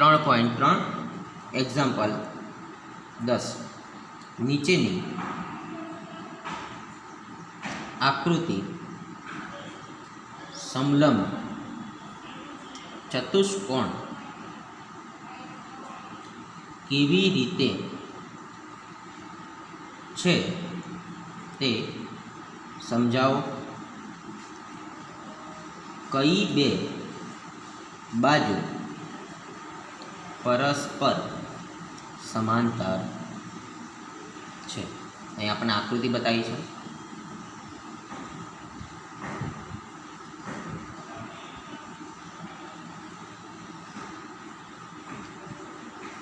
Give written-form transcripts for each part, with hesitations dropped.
3.3 example 10 નીચેની આકૃતિ સમલંબ ચતુષ્કોણ કેવી રીતે છે તે સમજાવો. કઈ બે બાજુ પરસ્પર સમાંતર છે? અહીં આપણે આકૃતિ બતાવી છે.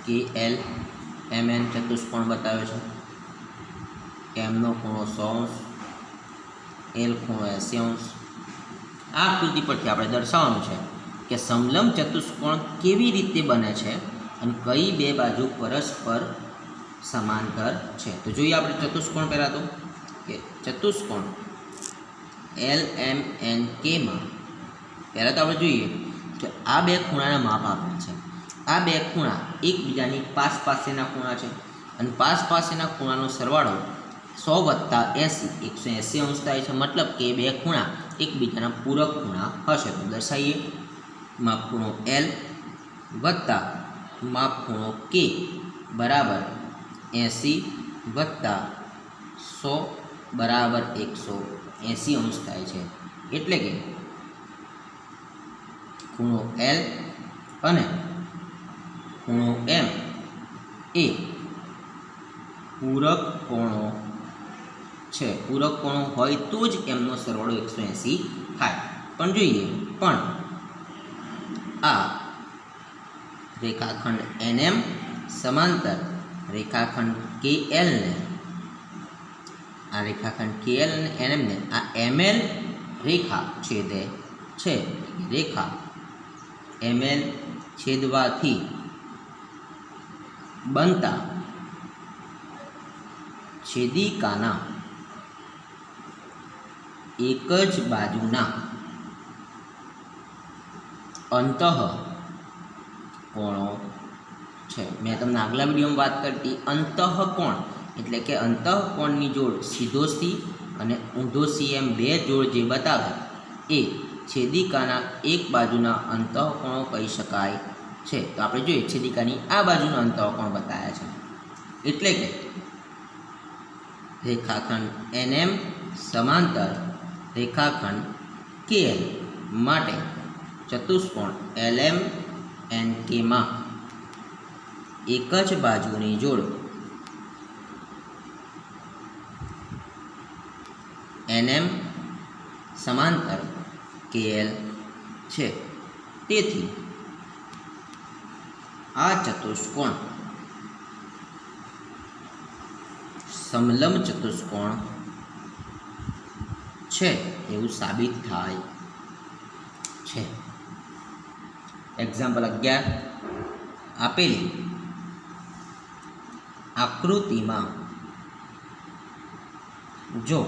KL MN ચતુષ્કોણ બતાવ્યો છે. એમનો ખૂણો 100°, એલ ખૂણો 80°. આ આકૃતિ પરથી આપણે દર્શાવવાનું છે કે સમલંબ ચતુષ્કોણ કેવી રીતે બને છે અને કઈ બે બાજુ પરસ્પર સમાંતર છે. તો જોઈએ આપણે ચતુષ્કોણ પહેલાં તો કે ચતુષ્કોણ LMNK માં પહેલાં તો આપણે જોઈએ કે આ બે ખૂણાના માપ આપેલ છે. આ બે ખૂણા એકબીજાની પાસેના ખૂણા છે અને પાસેના ખૂણાનો સરવાળો 100 + 80 180° થાય છે. મતલબ કે બે ખૂણા એકબીજાના પૂરક ખૂણા હશે. તો દર્શાવીએ. માપ ખૂણો L વત્તા માપ ખૂણો K બરાબર 80 વત્તા 100 બરાબર 180° થાય છે. એટલે કે ખૂણો L અને ખૂણો M એ પૂરક કોણો છે. પૂરક કોણો હોય તો જ એમનો સરવાળો 180 થાય. પણ જોઈએ આ રેખાખંડ NM સમાંતર રેખાખંડ KL ને આ રેખાખંડ KL અને NM ને આ ML રેખા છેદે છે. રેખા ML છેદવાથી બનતા છેદિકાના એક જ બાજુના અંતઃકોણો છે. મેં તમને આગલા વિડીયોમાં વાત કરી અંતઃકોણ એટલે કે અંતઃકોણની જોડ સીધો C અને ઊંધો C એમ બે જોડ જે બતાવે એ છેદિકાના એક બાજુના અંતઃકોણો કહી શકાય છે. તો આપણે જોઈએ છેદિકાની આ બાજુના અંતઃકોણ બતાવ્યા છે. એટલે કે રેખાખંડ NM સમાંતર રેખાખંડ KL માટે ચતુષ્કોણ LMNK માં એક જ બાજુની જોડ NM સમાંતર KL છે. તેથી આ ચતુષ્કોણ સમલંબ ચતુષ્કોણ છે એવું સાબિત થાય છે. એક્ઝામ્પલ 11 આપેલી આકૃતિમાં જો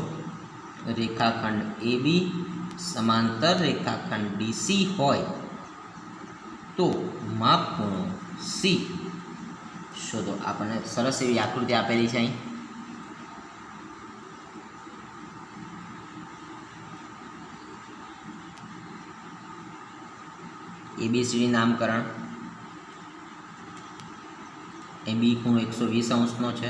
રેખાખંડ AB સમાંતર રેખાખંડ DC હોય તો માપ ખૂણો C શોધો. આપણને સરસ એવી આકૃતિ આપેલી છે. અહીં ABCD નામકરણ. AB ખૂણો 120°નો છે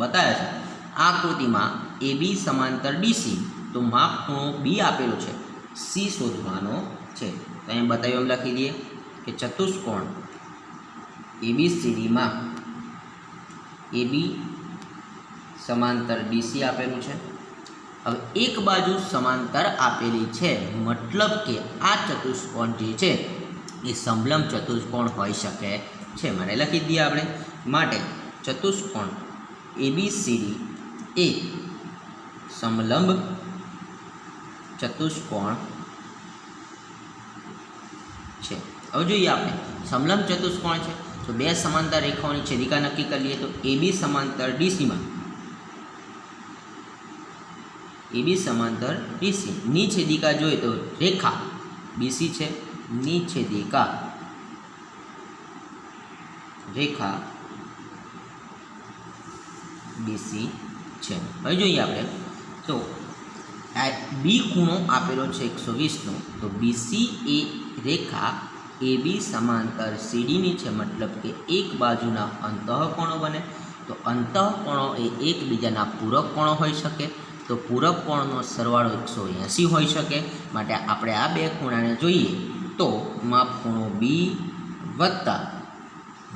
બતાવે છે. આ આકૃતિમાં AB સમાંતર DC તો માપ ખૂણો B આપેલો છે, C શોધવાનો છે. તો અહીં બતાવ્યું એમ લખી દઈએ કે ચતુષ્કોણ ABCDમાં AB સમાંતર DC આપેલું છે. હવે એક બાજુ સમાંતર આપેલી છે મતલબ કે આ ચતુષ્કોણ જે છે એ સમલંબ ચતુષ્કોણ હોઈ શકે છે. મને લખી દઈએ આપણે. માટે ચતુષ્કોણ ABCD એ સમલંબ ચતુષ્કોણ છે. હવે જોઈએ આપણે સમલંબ ચતુષ્કોણ છે તો બે સમાંતર રેખાઓની છેદિકા નક્કી કરી લઈએ. તો AB સમાંતર DCમાં AB સમાંતર DC ની છેદિકા જોઈએ તો રેખા BC છે. ની છેદિકા રેખા બીસી છે। હવે જોઈએ આપણે તો આ બી ખૂણો આપેલો છે 120નો, તો બીસી એ રેખા એ બી સમાંતર સીડીની છે, મતલબ કે એક બાજુના અંતઃકોણો બને। તો અંતઃકોણો એ એકબીજાના પૂરક કોણો હોઈ શકે, તો પૂરક કોણનો સરવાળો 180 હોઈ શકે। માટે આપણે આ બે ખૂણાને જોઈએ તો માપ ખૂણો બી વત્તા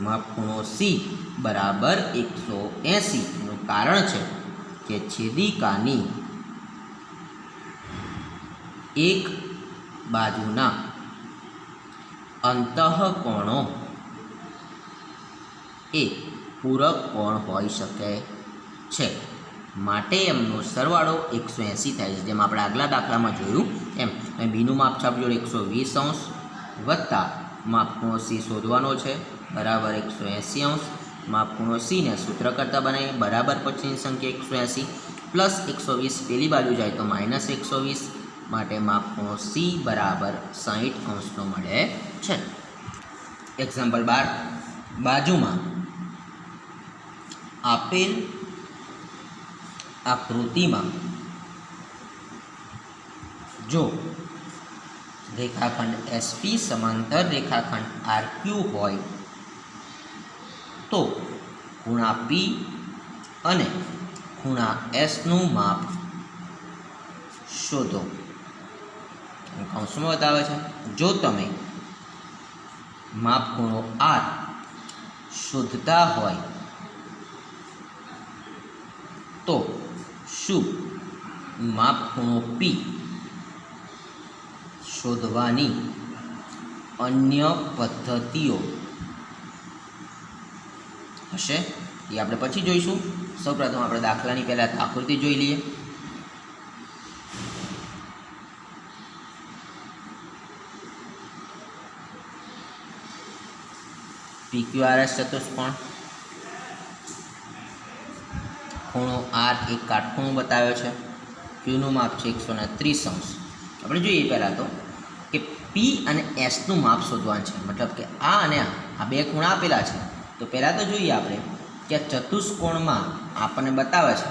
માપ ખૂણો સી બરાબર 180। એનું કારણ છે કે છેદિકાની એક બાજુના અંતઃકોણો એ પૂરક કોણ હોઈ શકે છે, માટે એમનો સરવાળો 180 થાય છે। જેમ આપણે આગલા દાખલામાં જોયું એમ બીનું માપ છે આપણી જોડે 120° વત્તા માપ ખૂણો સી શોધવાનો છે બરાબર 180°। માપ ખૂણો સીને સૂત્ર કરતાં બનાવીએ બરાબર પછીની સંખ્યા 180 પ્લસ 120 પેલી બાજુ જાય તો માઇનસ 120, માટે માપ ખૂણો સી બરાબર 60° મળે છે। એક્ઝામ્પલ 12, બાજુમાં આપેલ આકૃતિમાં જો રેખાખંડ એસપી સમાંતર રેખાખંડ આરક્યુ હોય તો ખૂણા પી અને ખૂણા એસનું માપ શોધો। કૌંસમાં બતાવે છે જો તમે માપ ખૂણો આર શોધતા હોય તો શું માપ ખૂણો પી શોધવાની અન્ય પદ્ધતિઓ હશે? એ આપણે પછી જોઈશું। સૌપ્રથમ આપણે દાખલાની પહેલાં આકૃતિ જોઈ લઈએ। PQRS ચતુષ્કોણ, ખૂણો આર એક કાટખૂણો બતાવ્યો છે, ક્યુનું માપ છે 130°। આપણે જોઈએ પહેલાં તો કે પી અને એસનું માપ શોધવાનું છે, મતલબ કે આ અને આ બે ખૂણા આપેલા છે। તો પહેલાં તો જોઈએ આપણે કે આ ચતુષ્કોણમાં આપણને બતાવે છે,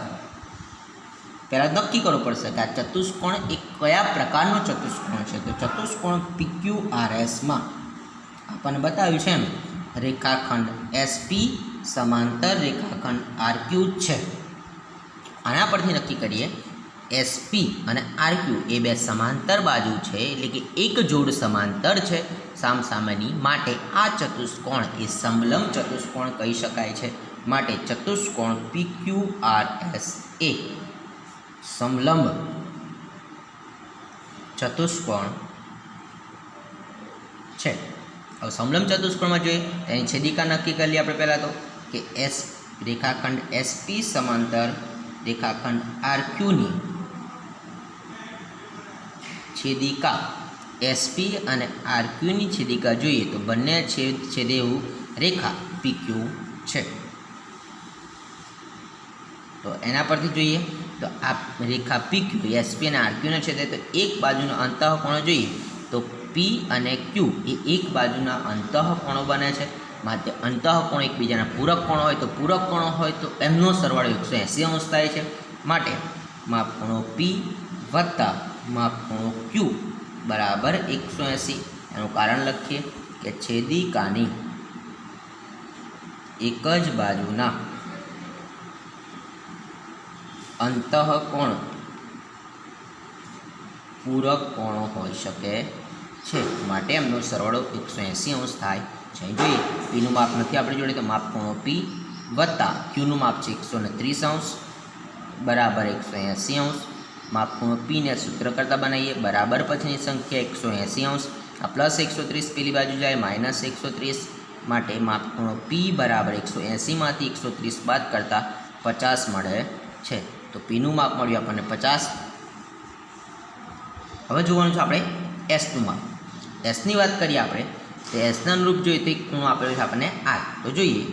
પહેલાં નક્કી કરવું પડશે કે આ ચતુષ્કોણ એ કયા પ્રકારનો ચતુષ્કોણ છે। તો ચતુષ્કોણ PQRSમાં આપણને બતાવ્યું છે એમ રેખાખંડ એસપી સમાંતર રેખાખંડ આરક્યુ છે। આના પરથી નક્કી કરીએ એસપી અને આરક્યુ એ બે સમાંતર બાજુ છે, એટલે કે એક જોડ સમાંતર છે સામસામેની, માટે આ ચતુષ્કોણ એ સમલંબ ચતુષ્કોણ કહી શકાય છે। માટે ચતુષ્કોણ PQRS એ સમલંબ ચતુષ્કોણ છે। હવે સમલંબ ચતુષ્કોણમાં જોઈએ એની છેદિકા નક્કી કરી લઈએ આપણે પહેલાં તો કે એસ રેખાખંડ એસપી સમાંતર રેખાખંડ આરક્યુની છેદિકા એસપી અને આરક્યુની છેદિકા જોઈએ તો બંને છેદે એવું રેખા પીક્યુ છે। તો એના પરથી જોઈએ તો આ રેખા પીક્યુ એસપી અને આરક્યુને છેદે તો એક બાજુનો અંતઃકોણો જોઈએ તો પી અને ક્યુ એ એક બાજુના અંતઃકોણો બને છે। માટે અંતઃકોણ એકબીજાના પૂરક કોણ હોય તો પૂરક કોણ હોય તો એમનો સરવાળો 180° થાય છે। માટે માપ ખૂણો પી વત્તા માપ ખૂણો ક્યુ બરાબર 180। એનું કારણ લખીએ કે છેદિકાની એક જ બાજુના અંતઃકોણ પૂરક કોણો હોઈ શકે છે, માટે એમનો સરવાળો 180° થાય છે। જોઈએ પીનું માપ નથી આપણી જોડે તો માપ ખૂણો પી વત્તા ક્યુનું માપ છે 130° બરાબર 180°। માપ ખૂણો પીને સૂત્ર કરતાં બનાવીએ બરાબર પછીની સંખ્યા 180°। આ પ્લસ 130 પેલી બાજુ જાય માઇનસ 130, માટે માપ ખૂણો પી બરાબર 180માંથી 130 બાદ કરતાં 50 મળે છે। તો પીનું માપ મળ્યું આપણને 50। હવે જોવાનું છે આપણે એસનું માપ। એસની વાત કરીએ આપણે તો એસના અનુરૂપ જોઈએ તો એક ખૂણો આપેલો છે આપણને આર। તો જોઈએ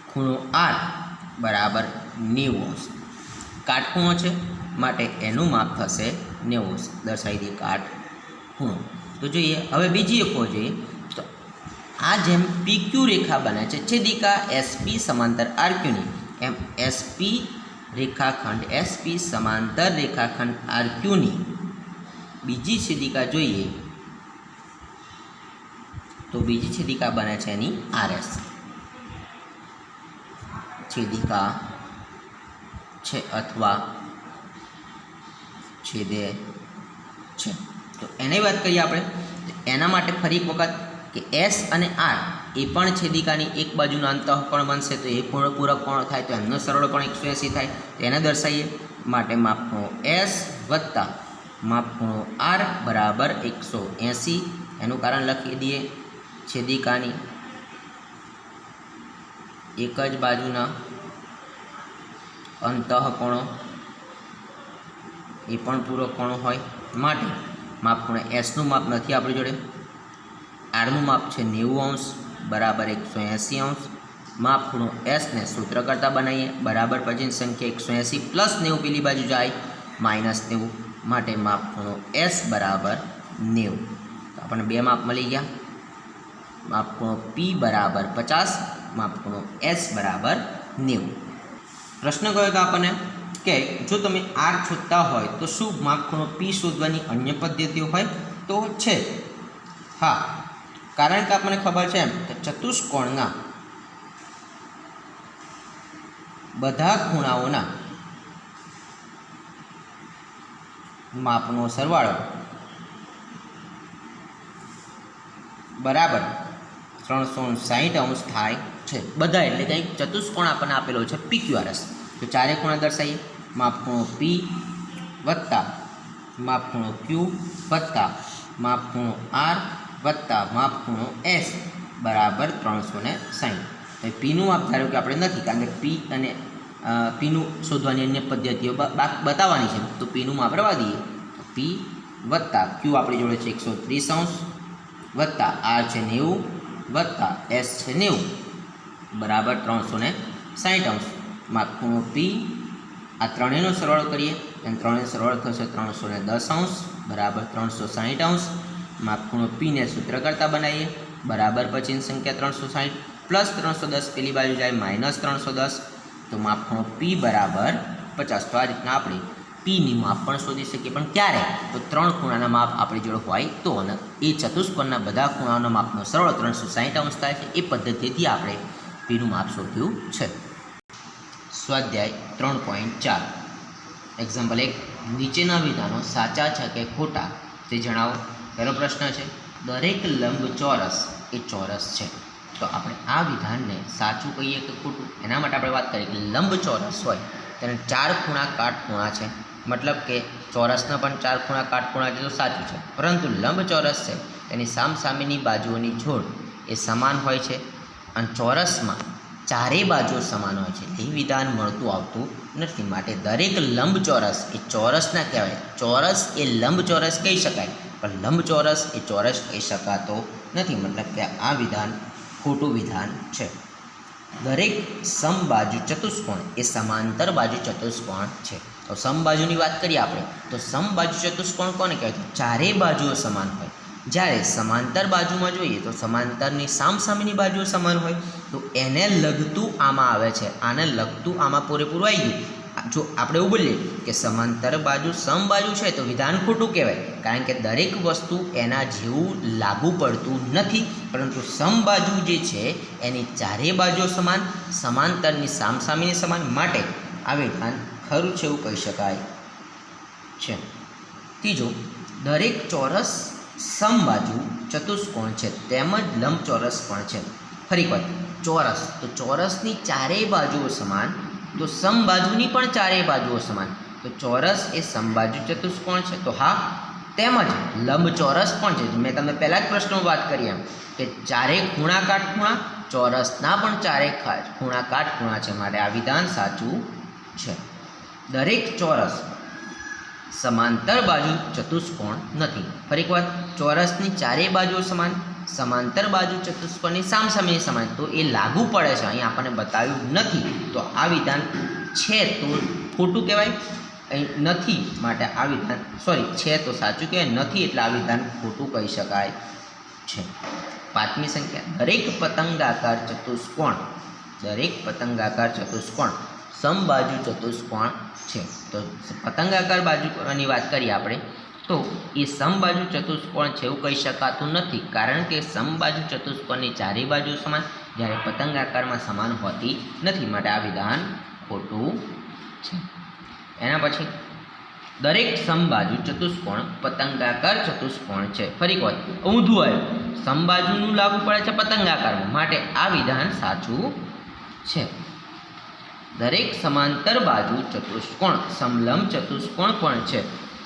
ખૂણો આર બરાબર 90°। કાટખૂણો છે માટે એનું માપ થશે 90°, દર્શાવી દઈએ કાટખૂણો। તો જોઈએ હવે બીજી એક જોઈએ તો આ જેમ PQ રેખા બને છે છેદિકા SP સમાંતર RQની, એમ SP રેખાખંડ SP સમાંતર રેખાખંડ RQની બીજી છેદિકા જોઈએ તો બીજી છેદિકા બને છે એની RS છેદિકા છે અથવા છેદે છે. તો એની વાત કરીએ આપણે. એના માટે ફરી એક વખત કે S અને R એ પણ છેદિકાની એક બાજુનો અંતઃકોણ બનશે, તો એ પૂરક કોણ થાય તો એમનો સરવાળો પણ 180 થાય. તો એને દર્શાવીએ માટે માપખૂણો S વત્તા માપખૂણો R બરાબર 180. એનું કારણ લખી દઈએ, છેદિકાની એક જ બાજુના અંતઃકોણો એ પણ પૂરક કોણો હોય માટે માપખૂણો એસનું માપ નથી આપણી જોડે, આરનું માપ છે 90° બરાબર 180°. માપખૂણો એસને સૂત્ર કરતાં બનાવીએ બરાબર પછી સંખ્યા 180 પ્લસ 90 પેલી બાજુ જાય -90 માટે માપખૂણો એસ બરાબર 90. તો આપણને બે માપ મળી ગયા. માપખૂણો પી બરાબર 50, માપખૂણો એસ બરાબર 90. પ્રશ્ન કયો તો આપણને કે જો તમે આર શોધતા હોય તો શું માપખૂણો પી શોધવાની અન્ય પદ્ધતિઓ હોય? તો છે, હા. કારણ કે આપણને ખબર છે એમ કે ચતુષ્કોણના બધા ખૂણાઓના માપનો સરવાળો બરાબર 360° થાય છે. બધા એટલે કંઈક ચતુષ્કોણ આપણને આપેલો છે PQRS. તો ચારે ખૂણા દર્શાવીએ. માપખૂણો P વત્તા માપખૂણો Q વત્તા માપખૂણો R વત્તા માપખૂણો S બરાબર 360. તો પીનું માપ ધારો કે આપણે નથી, કારણ કે પી અને પીનું શોધવાની અન્ય પદ્ધતિઓ બતાવવાની છે, તો પીનું માપ રવા દઈએ. પી વત્તા Q આપણી જોડે છે 130° વત્તા R છે 90 વત્તા S છે 90 બરાબર 360°. માપખૂણો પી આ ત્રણેયનો સરવાળો કરીએ અને ત્રણેયનો સરવાળો થશે 310° બરાબર 360°. માપખૂણો પીને સૂત્ર કરતાં બનાવીએ બરાબર પછી સંખ્યા 360 પ્લસ 310 પેલી બાજુ જાય -310. તો માપખૂણો પી બરાબર 50. તો આ રીતના આપણે પીની માપ પણ શોધી શકીએ, પણ ક્યારે? તો ત્રણ ખૂણાના માપ આપણી જોડે હોય તો, અને એ ચતુષ્કોણના બધા ખૂણાઓના માપનો સરવાળો 360° થાય છે. એ પદ્ધતિથી આપણે પીનું માપ શોધ્યું છે. સ્વાધ્યાય 3.4 એક્ઝામ્પલ 1. નીચેના વિધાનો સાચા છે કે ખોટા તે જણાવો. પહેલો પ્રશ્ન છે, દરેક લંબચોરસ એ ચોરસ છે. તો આપણે આ વિધાનને સાચું કહીએ કે ખોટું, એના માટે આપણે વાત કરીએ કે લંબચોરસ હોય તેને 4 ખૂણા કાટખૂણા છે. મતલબ કે ચોરસના પણ 4 ખૂણા કાટખૂણા છે, તો સાચું છે. પરંતુ લંબચોરસ છે તેની સામસામેની બાજુઓની જોડ એ સમાન હોય છે અને ચોરસમાં ચારેય બાજુઓ સમાન હોય છે. એ વિધાન મળતું આવતું નથી. માટે દરેક લંબચોરસ એ ચોરસના કહેવાય. ચોરસ એ લંબચોરસ કહી શકાય, પણ લંબચોરસ એ ચોરસ કહી શકાતો નથી. મતલબ કે આ વિધાન ખોટું વિધાન છે. દરેક સમબાજુ ચતુષ્કોણ એ સમાંતર બાજુ ચતુષ્કોણ છે. તો સમબાજુની વાત કરીએ આપણે તો સમબાજુ ચતુષ્કોણ કોને કહેવાય? ચારેય બાજુઓ સમાન હોય. જ્યારે સમાંતર બાજુમાં જોઈએ તો સમાંતરની સામસામેની બાજુઓ સમાન હોય, તો એને લગતું આમાં આવે છે, આને લગતું આમાં પૂરેપૂરું આવી ગયું. જો આપણે એવું બોલીએ કે સમાંતર બાજુ સમબાજુ છે તો વિધાન ખોટું કહેવાય, કારણ કે દરેક વસ્તુ એના જેવું લાગુ પડતું નથી. પરંતુ સમબાજુ જે છે એની ચારેય બાજુઓ સમાન, સમાંતરની સામસામેની સમાન, માટે આ વિધાન ખરું છે એવું કહી શકાય છે. ત્રીજો, દરેક ચોરસ સમબાજુ ચતુષ્કોણ છે તેમજ લંબચોરસ પણ છે. ફરી વખત ચોરસ, તો ચોરસની ચારેય બાજુઓ સમાન, તો સમબાજુની પણ ચારેય બાજુઓ સમાન. તો ચોરસ એ સમબાજુ ચતુષ્કોણ છે, તો હા. તેમજ લંબચોરસ પણ છે. મેં તમને પહેલાં જ પ્રશ્નમાં વાત કરી એમ કે ચારેય ખૂણા કાટખૂણા, ચોરસના પણ ચારેય ખૂણા કાટખૂણા છે, માટે આ વિધાન સાચું છે. દરેક ચોરસ સમાંતર બાજુ ચતુષ્કોણ નથી. ફરી એક વાર, ચોરસની ચારેય બાજુઓ સમાન, સમાંતર બાજુ ચતુષ્કોણની સામસામેની સમાન, તો એ લાગુ પડે છે. અહીં આપણને બતાવ્યું નથી, તો આ વિધાન છે તો ખોટું કહેવાય. અહીં નથી માટે આ વિધાન છે તો સાચું કહેવાય, નથી એટલે આ વિધાન ખોટું કહી શકાય છે. પાંચમી સંખ્યા, દરેક પતંગાકાર ચતુષ્કોણ સમબાજુ ચતુષ્કોણ છે. તો પતંગાકાર બાજુની વાત કરીએ આપણે તો એ સમબાજુ ચતુષ્કોણ છે એવું કહી શકાતું નથી, કારણ કે સમબાજુ ચતુષ્કોણની ચારેય બાજુ સમાન, જ્યારે પતંગાકારમાં સમાન હોતી નથી, માટે આ વિધાન ખોટું છે. એના પછી દરેક સમબાજુ ચતુષ્કોણ પતંગાકાર ચતુષ્કોણ છે. ફરી વખત ઊંધું આવ્યું, સમબાજુનું લાગુ પડે છે પતંગાકારમાં, માટે આ વિધાન સાચું છે. દરેક સમાંતર બાજુ ચતુષ્કોણ સમલંબ ચતુષ્કોણ પણ છે.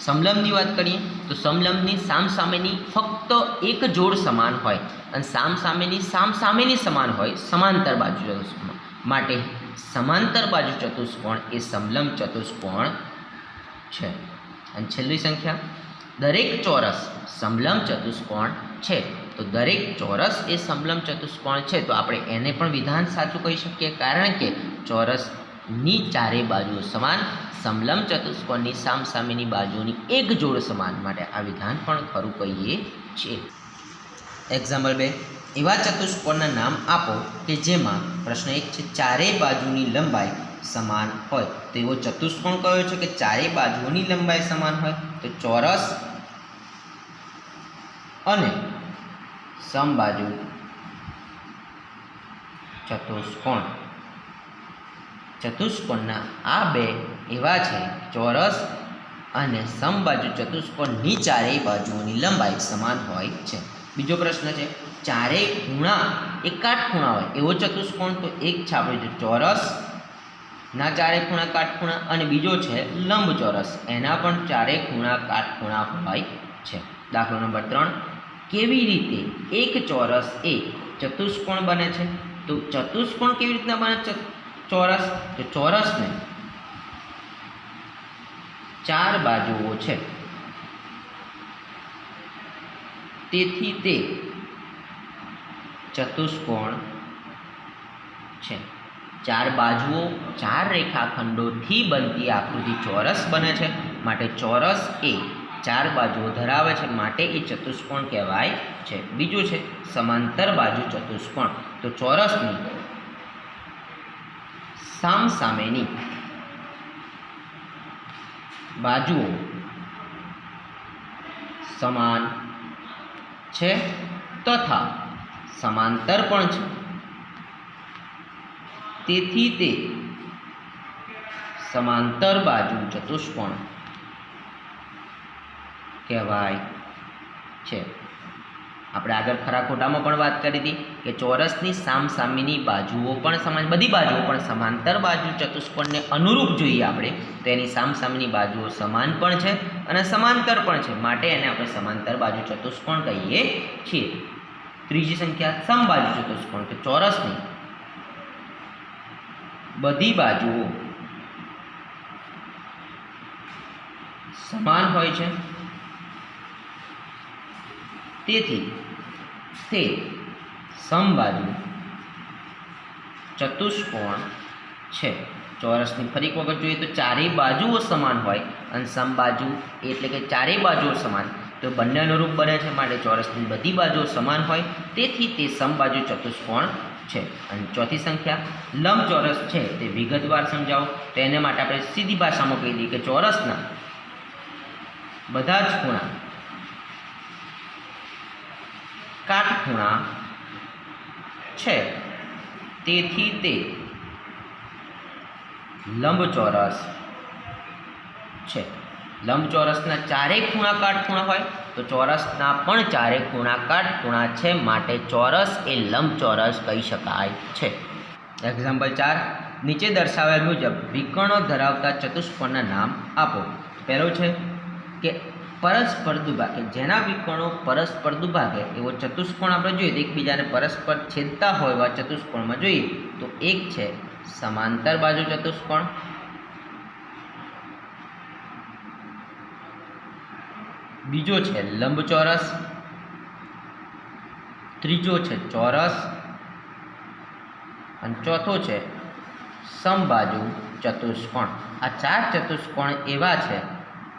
સમલંબની વાત કરીએ તો સમલંબની સામસામેની ફક્ત એક જોડ સમાન હોય અને સામસામેની સમાન હોય સમાંતર બાજુ ચતુષ્કોણ, માટે સમાંતર બાજુ ચતુષ્કોણ એ સમલંબ ચતુષ્કોણ છે. અને છેલ્લી સંખ્યા, દરેક ચોરસ સમલંબ ચતુષ્કોણ છે. તો દરેક ચોરસ એ સમલંબ ચતુષ્કોણ છે, તો આપણે એને પણ વિધાન સાચું કહી શકીએ, કારણ કે ચોરસની ચારે બાજુઓ સમાન, સમલંબ ચતુષ્કોણની સામસામેની બાજુની એક જોડ સમાન, માટે આ વિધાન પણ ખરું કહીએ છીએ. એક્ઝામ્પલ 2, એવા ચતુષ્કોણના નામ આપો કે જેમાં પ્રશ્ન 1 છે ચારેય બાજુની લંબાઈ સમાન હોય. તો એવો ચતુષ્કોણ કયો છે કે ચારેય બાજુઓની લંબાઈ સમાન હોય? તો ચોરસ અને સમબાજુ ચતુષ્કોણ. ચતુષ્કોણના આ બે એવા છે, ચોરસ અને સમબાજુ ચતુષ્કોણની ચારેય બાજુઓની લંબાઈ સમાન હોય છે. બીજો પ્રશ્ન છે ચારેય ખૂણા એ કાટખૂણા હોય એવો ચતુષ્કોણ. તો એક છે આપણે ચોરસ ના ચારેય ખૂણા કાટખૂણા, અને બીજો છે લંબચોરસ, એના પણ ચારેય ખૂણા કાટખૂણા હોય છે. દાખલો નંબર 3, કેવી રીતે એક ચોરસ એ ચતુષ્કોણ બને છે? તો ચતુષ્કોણ કેવી રીતના બને ચોરસ? તો ચોરસને 4 બાજુઓ છે, તેથી તે ચતુષ્કોણ છે. 4 બાજુઓ 4 રેખાખંડોથી બનતી આકૃતિ ચોરસ બને છે, માટે ચોરસ એ 4 બાજુઓ ધરાવે છે, માટે એ ચતુષ્કોણ કહેવાય છે. બીજું છે સમાંતર બાજુ ચતુષ્કોણ. તો ચોરસની સામસામેની બાજુઓ સમાન છે તથા સમાંતર પણ છે, તેથી તે સમાંતર બાજુ ચતુષ્કોણ કહેવાય છે. આપણે આગળ ખરા ખોટામાં પણ વાત કરી હતી કે ચોરસની સામસામેની બાજુઓ પણ સમાન, બધી બાજુઓ પણ સમાંતર બાજુ ચતુષ્કોણને અનુરૂપ જોઈએ આપણે, તો એની સામસામેની બાજુઓ સમાન પણ છે અને સમાંતર પણ છે, માટે એને આપણે સમાંતર બાજુ ચતુષ્કોણ કહીએ છીએ. ત્રીજી સંખ્યા સમબાજુ ચતુષ્કોણ. તો ચોરસની બધી બાજુઓ સમાન હોય છે, તેથી તે સમબાજુ ચતુષ્કોણ છે. ચોરસની ફરી એક વખત જોઈએ તો ચારેય બાજુઓ સમાન હોય અને સમબાજુ એટલે કે ચારેય બાજુઓ સમાન, તો બંને અનુરૂપ બને છે, માટે ચોરસની બધી બાજુઓ સમાન હોય, તેથી તે સમબાજુ ચતુષ્કોણ છે. અને ચોથી સંખ્યા લંબચોરસ છે, તે વિગતવાર સમજાવો. તો એને માટે આપણે સીધી ભાષામાં કહી દઈએ કે ચોરસના બધા જ ખૂણા કાટખૂણા છે, તેથી તે લંબચોરસ છે. લંબચોરસના ચારેય ખૂણા કાટખૂણા હોય, તો ચોરસના પણ ચારેય ખૂણા કાટખૂણા છે, માટે ચોરસ એ લંબચોરસ કહી શકાય છે. એક્ઝામ્પલ 4, નીચે દર્શાવેલ મુજબ વિકર્ણો ધરાવતા ચતુષ્કોણના નામ આપો. પહેલો છે કે પરસ્પર દુભાગે, જેના વિકર્ણો પરસ્પર દુભાગે એવો ચતુષ્કોણ આપણે જોઈએ તો એકબીજાને પરસ્પર છેદતા હોય એવા ચતુષ્કોણમાં જોઈએ તો એક છે સમાંતર બાજુ ચતુષ્કોણ, બીજો છે લંબચોરસ, ત્રીજો છે ચોરસ અને ચોથો છે સમબાજુ ચતુષ્કોણ. આ 4 ચતુષ્કોણ એવા છે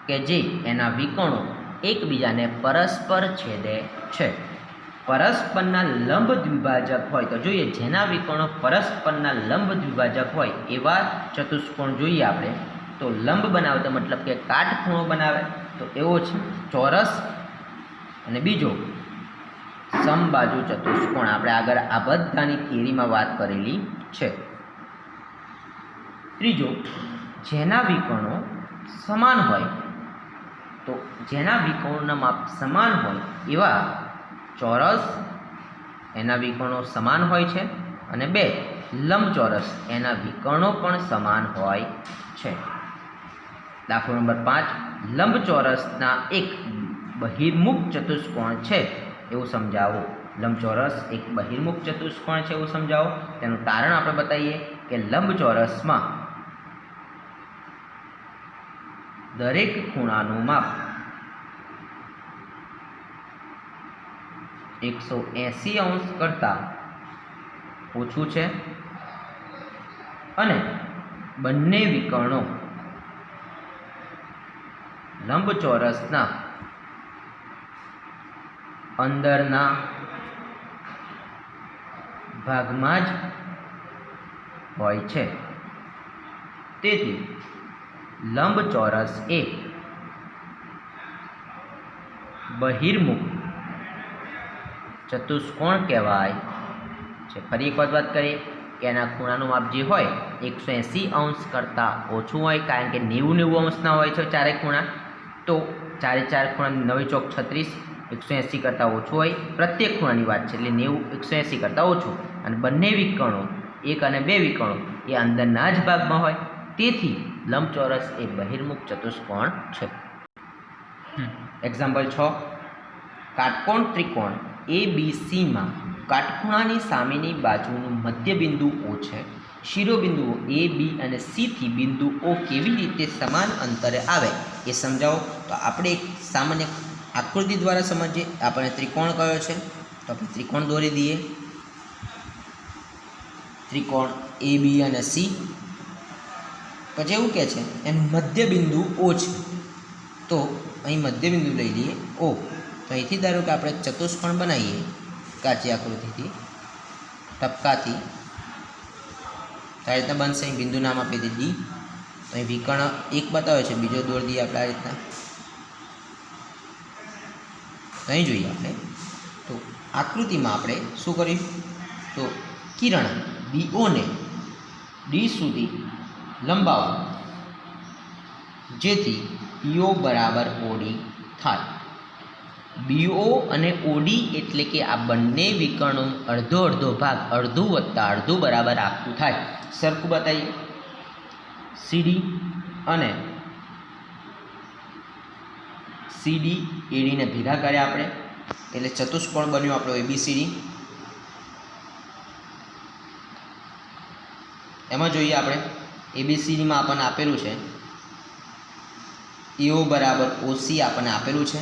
કે જે એના વિકર્ણો એકબીજાને પરસ્પર છેદે છે. પરસ્પરના લંબ દ્વિભાજક હોય તો જોઈએ જેના વિકર્ણો પરસ્પરના લંબ દ્વિભાજક હોય એવા ચતુષ્કોણ જોઈએ આપણે તો લંબ બનાવે તો મતલબ કે કાટખૂણો બનાવે તો એવો છે ચોરસ અને બીજો સમબાજુ ચતુષ્કોણ આપણે આગળ આ બધાની થિયરીમાં વાત કરેલી છે. ત્રીજો જેના વિકર્ણો સમાન હોય તો જેના વિકર્ણોના માપ સમાન હોય એવા ચોરસ એના વિકર્ણો સમાન હોય છે અને બે લંબચોરસ એના વિકર્ણો પણ સમાન હોય છે. દાખલો નંબર 5 લંબચોરસના એક બહિર્મુખ ચતુષ્કોણ છે એવું સમજાવો. લંબચોરસ એક બહિર્મુખ ચતુષ્કોણ છે એવું સમજાવો. તેનું તારણ આપણે બતાવીએ કે લંબચોરસમાં દરેક ખૂણાનું માપ 180 અંશ કરતાં ઓછું છે અને બંને વિકર્ણો લંબચોરસના અંદરના ભાગમાં જ હોય છે. તેથી લંબચોરસ એ બહિર્મુખ ચતુષ્કોણ કહેવાય છે. ફરી એક વાત કરીએ કે એના ખૂણાનું માપ જે હોય 180 અંશ કરતાં ઓછું હોય કારણ કે 90 અંશના હોય છે ચારે ખૂણા તો ચારે ચાર ખૂણા 9 ચોક 36 180 કરતાં ઓછું હોય પ્રત્યેક ખૂણાની વાત છે એટલે 90 180 કરતાં ઓછું અને બંને વિકર્ણો એક અને બે વિકર્ણો એ અંદરના જ ભાગમાં હોય તેથી લંબચોરસ એ બહિર્મુખ ચતુષ્કોણ છે. એક્ઝામ્પલ 6 કાટકોણ ત્રિકોણ ABCમાં કાટખૂણાની સામેની બાજુનું મધ્યબિંદુ O છે. શિરોબિંદુઓ A, B અને C થી બિંદુ O કેવી રીતે સમાન અંતરે આવે એ સમજાવો. તો આપણે એક સામાન્ય આકૃતિ દ્વારા સમજીએ. આપણે ત્રિકોણ કયો છે તો આપણે ત્રિકોણ દોરી દઈએ. ત્રિકોણ AB અને C પછી એવું કહે છે એનું મધ્યબિંદુ O છે તો અહીં મધ્યબિંદુ લઈ લઈએ O. તો અહીંથી ધારો કે આપણે ચતુષ્કોણ બનાવીએ કાચી આકૃતિથી ટપકાથી તો આ રીતના બનશે. અહીં બિંદુ નામ આપી દઈએ D. તો અહીં વિકર્ણ એક બતાવે છે બીજો દોરી દઈએ આપણે આ રીતના. તો અહીં જોઈએ આપણે તો આકૃતિમાં આપણે શું કર્યું તો કિરણ BO ને D સુધી લંબાવો જેથી PO બરાબર OD થાય. BO અને OD એટલે કે આ બંને વિકર્ણો અડધો અડધો ભાગ અડધું વત્તા અડધું બરાબર આખું થાય. સરખું બતાવીએ. CD અને CD AD ને ભેગા કર્યા આપણે એટલે ચતુષ્કોણ બન્યો આપણો ABCD. એમાં જોઈએ આપણે ABCDમાં આપણને આપેલું છે AO બરાબર OC આપણને આપેલું છે.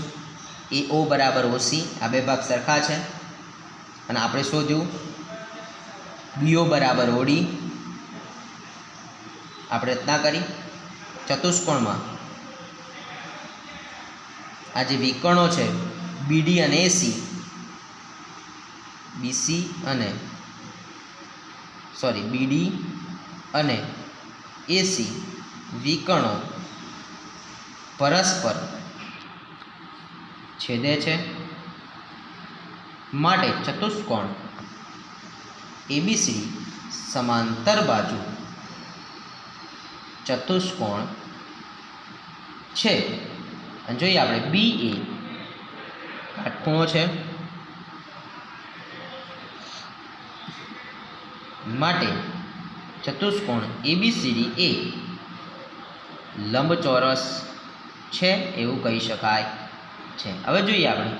AO બરાબર OC આ બે ભાગ સરખા છે અને આપણે શોધ્યું BO બરાબર OD. આપણે રચના કરી ચતુષ્કોણમાં આ જે વિકર્ણો છે BD અને AC BC અને BD અને AC વિકર્ણો પરસ્પર છેદે છે માટે ચતુષ્કોણ ABCD સમાંતર બાજુ ચતુષ્કોણ છે. અને જોઈએ આપણે BA કાટખૂણો છે માટે ચતુષ્કોણ ABCD એ લંબચોરસ છે એવું કહી શકાય છે. હવે જોઈએ આપણે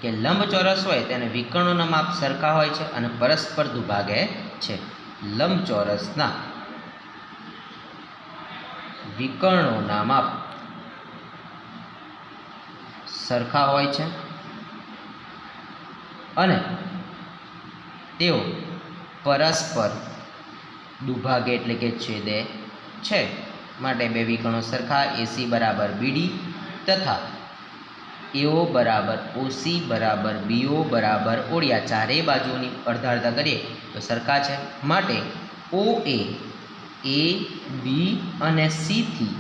કે લંબચોરસ હોય તેને વિકર્ણોના માપ સરખા હોય છે અને પરસ્પર દુભાગે છે. લંબચોરસના વિકર્ણોના માપ સરખા હોય છે અને તેઓ પરસ્પર દુભાગે એટલે કે છેદે છે માટે બે વિકર્ણો સરખા AC બરાબર BD તથા એઓ બરાબર ઓસી બરાબર બીઓ બરાબર ઓડિયા ચારેય બાજુઓની અડધા અડધા કરીએ તો સરખા છે, માટે ઓ એ બી અને સીથી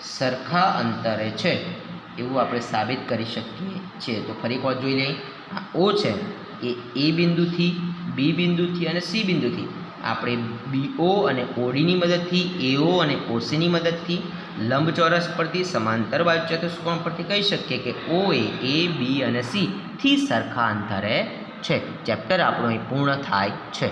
સરખા અંતરે છે એવું આપણે સાબિત કરી શકીએ છીએ. તો ફરી એક વાર જોઈ લઈએ. આ ઓ છે એ બિંદુથી, બી બિંદુથી અને સી બિંદુથી આપણે બીઓ અને ઓડીની મદદથી, એઓ અને ઓસીની મદદથી, લંબચોરસ પરથી, સમાંતર બાજુ ચતુષ્કોણ પરથી કહી શકીએ કે ઓ એ બી અને સી થી સરખા અંતરે છે. ચેપ્ટર આપણું અહીં પૂર્ણ થાય છે.